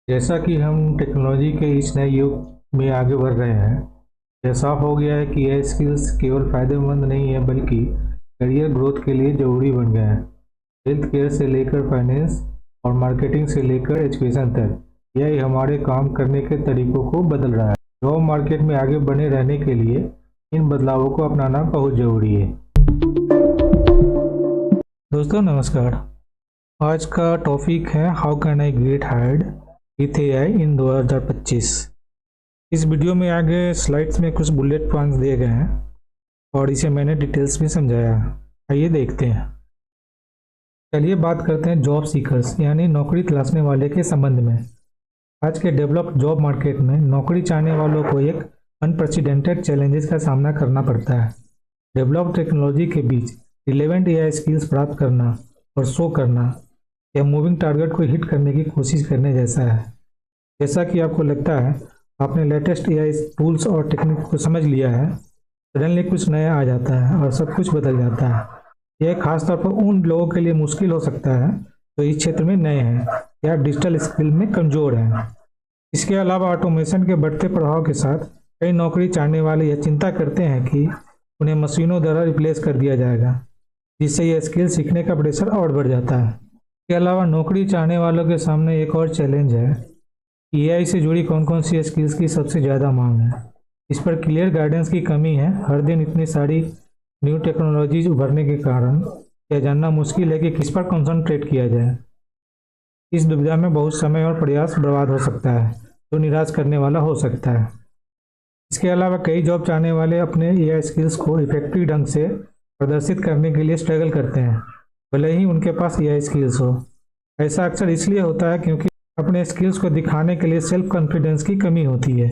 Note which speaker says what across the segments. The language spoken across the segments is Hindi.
Speaker 1: जैसा कि हम टेक्नोलॉजी के इस नए युग में आगे बढ़ रहे हैं, यह साफ हो गया है कि यह स्किल्स केवल फायदेमंद नहीं है बल्कि करियर ग्रोथ के लिए जरूरी बन गए हैं। हेल्थ केयर से लेकर फाइनेंस और मार्केटिंग से लेकर एजुकेशन तक, यह हमारे काम करने के तरीकों को बदल रहा है। जॉब मार्केट में आगे बने रहने के लिए इन बदलावों को अपनाना बहुत जरूरी है। दोस्तों नमस्कार। आज का टॉपिक है how can I get hired with AI in 2025। इस वीडियो में आगे स्लाइड्स में कुछ बुलेट पॉइंट्स दिए गए हैं और इसे मैंने डिटेल्स में समझाया है। आइए देखते हैं। चलिए बात करते हैं जॉब सीकर्स यानी नौकरी तलाशने वाले के संबंध में। आज के डेवलप्ड जॉब मार्केट में नौकरी चाहने वालों को एक अनप्रेसिडेंटेड चैलेंजेस का सामना करना पड़ता है। डेवलप्ड टेक्नोलॉजी के बीच रिलेवेंट एआई स्किल्स प्राप्त करना और शो करना या मूविंग टारगेट को हिट करने की कोशिश करने जैसा है। जैसा कि आपको लगता है आपने लेटेस्ट एआई टूल्स और टेक्निक को समझ लिया है, सडनली कुछ नया आ जाता है और सब कुछ बदल जाता है। यह खासतौर पर उन लोगों के लिए मुश्किल हो सकता है जो इस क्षेत्र में नए हैं या डिजिटल स्किल में कमज़ोर हैं। इसके अलावा ऑटोमेशन के बढ़ते प्रभाव के साथ कई नौकरी चाहने वाले यह चिंता करते हैं कि उन्हें मशीनों द्वारा रिप्लेस कर दिया जाएगा, जिससे यह स्किल सीखने का प्रेशर और बढ़ जाता है। इसके अलावा नौकरी चाहने वालों के सामने एक और चैलेंज है कि एआई से जुड़ी कौन कौन सी स्किल्स की सबसे ज़्यादा मांग है। इस पर क्लियर गाइडेंस की कमी है। हर दिन इतनी सारी न्यू टेक्नोलॉजीज उभरने के कारण यह जानना मुश्किल है कि किस पर कंसंट्रेट किया जाए। इस दुविधा में बहुत समय और प्रयास बर्बाद हो सकता है, जो निराश करने वाला हो सकता है। इसके अलावा कई जॉब चाहने वाले अपने एआई स्किल्स को इफेक्टिव ढंग से प्रदर्शित करने के लिए स्ट्रगल करते हैं, भले ही उनके पास एआई स्किल्स हो। ऐसा अक्सर इसलिए होता है क्योंकि अपने स्किल्स को दिखाने के लिए सेल्फ कॉन्फिडेंस की कमी होती है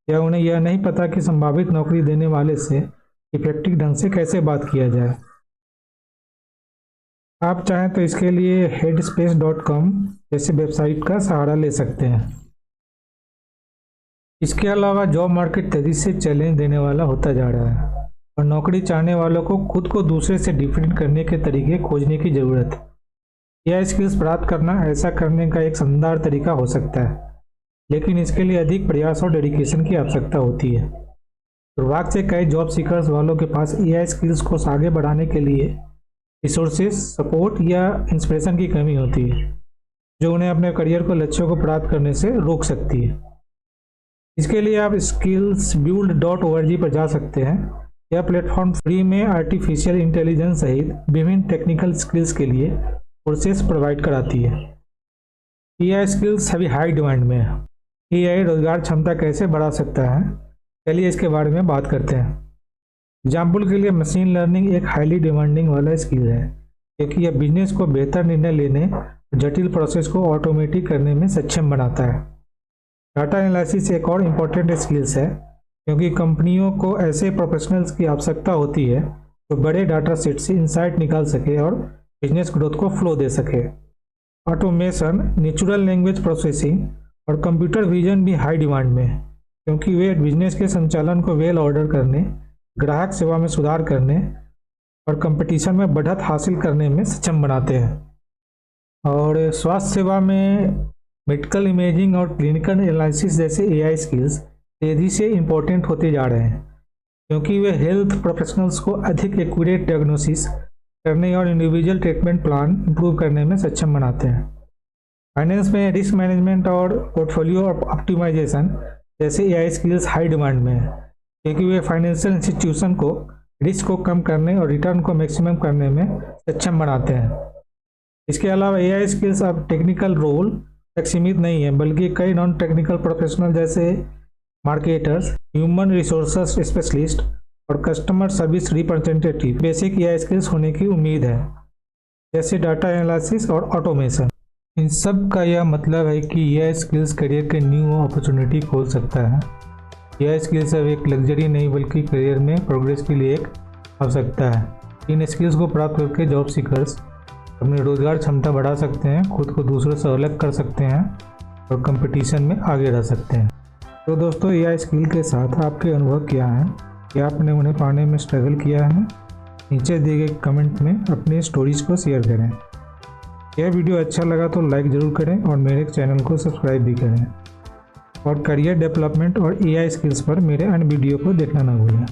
Speaker 1: या उन्हें यह नहीं पता कि संभावित नौकरी देने वाले से इफेक्टिव ढंग से कैसे बात किया जाए। आप चाहें तो इसके लिए headspace.com जैसे वेबसाइट का सहारा ले सकते हैं। इसके अलावा जॉब मार्केट तेजी से चैलेंज देने वाला होता जा रहा है और नौकरी चाहने वालों को खुद को दूसरे से डिफरेंट करने के तरीके खोजने की ज़रूरत है। यह स्किल्स प्राप्त करना ऐसा करने का एक शानदार तरीका हो सकता है, लेकिन इसके लिए अधिक प्रयास और डेडिकेशन की आवश्यकता होती है। दुर्भाग्य से कई जॉब सीकर्स वालों के पास एआई स्किल्स को आगे बढ़ाने के लिए रिसोर्सेज, सपोर्ट या इंस्पिरेशन की कमी होती है, जो उन्हें अपने करियर को लक्ष्यों को प्राप्त करने से रोक सकती है। इसके लिए आप skillsbuild.org पर जा सकते हैं। यह प्लेटफॉर्म फ्री में आर्टिफिशियल इंटेलिजेंस सहित विभिन्न टेक्निकल स्किल्स के लिए कोर्सेस प्रोवाइड कराती है। एआई स्किल्स अभी हाई डिमांड में है। एआई रोजगार क्षमता कैसे बढ़ा सकता है, चलिए इसके बारे में बात करते हैं। एग्जाम्पल के लिए मशीन लर्निंग एक हाईली डिमांडिंग वाला स्किल है, क्योंकि यह बिजनेस को बेहतर निर्णय लेने और जटिल प्रोसेस को ऑटोमेटिक करने में सक्षम बनाता है। डाटा एनालिसिस एक और इम्पोर्टेंट स्किल्स है, क्योंकि कंपनियों को ऐसे प्रोफेशनल्स की आवश्यकता होती है जो बड़े डाटा सेट से इंसाइट निकाल सके और बिजनेस ग्रोथ को फ्लो दे सके। ऑटोमेशन, नेचुरल लैंग्वेज प्रोसेसिंग और कंप्यूटर विजन भी हाई डिमांड में है, क्योंकि वे बिजनेस के संचालन को वेल ऑर्डर करने, ग्राहक सेवा में सुधार करने और कंपटीशन में बढ़त हासिल करने में सक्षम बनाते हैं। और स्वास्थ्य सेवा में मेडिकल इमेजिंग और क्लिनिकल एनालिसिस जैसे एआई स्किल्स तेज़ी से इम्पोर्टेंट होते जा रहे हैं, क्योंकि वे हेल्थ प्रोफेशनल्स को अधिक एक्यूरेट डायग्नोसिस करने और इंडिविजुअल ट्रीटमेंट प्लान इंप्रूव करने में सक्षम बनाते हैं। फाइनेंस में रिस्क मैनेजमेंट और पोर्टफोलियो ऑप्टिमाइजेशन जैसे एआई स्किल्स हाई डिमांड में है, क्योंकि वे फाइनेंशियल इंस्टीट्यूशन को रिस्क को कम करने और रिटर्न को मैक्सिमम करने में सक्षम बनाते हैं। इसके अलावा एआई स्किल्स अब टेक्निकल रोल तक सीमित नहीं है, बल्कि कई नॉन टेक्निकल प्रोफेशनल जैसे मार्केटर्स, ह्यूमन रिसोर्सेज स्पेशलिस्ट और customer service representative basic AI skills होने की उम्मीद है, जैसे डाटा एनालिसिस और ऑटोमेशन। इन सब का यह मतलब है कि यह स्किल्स करियर के न्यू अपॉर्चुनिटी खोल सकता है। यह स्किल्स अब एक लग्जरी नहीं बल्कि करियर में प्रोग्रेस के लिए एक आवश्यकता है। इन स्किल्स को प्राप्त करके जॉब सीकर्स अपनी रोजगार क्षमता बढ़ा सकते हैं, खुद को दूसरों से अलग कर सकते हैं और कंपटीशन में आगे रह सकते हैं। तो दोस्तों, एआई स्किल के साथ आपके अनुभव क्या हैं? क्या आपने उन्हें पाने में स्ट्रगल किया है? नीचे दिए गए कमेंट में अपनी स्टोरीज को शेयर करें। यह वीडियो अच्छा लगा तो लाइक ज़रूर करें और मेरे चैनल को सब्सक्राइब भी करें और करियर डेवलपमेंट और AI स्किल्स पर मेरे अन्य वीडियो को देखना ना भूलें।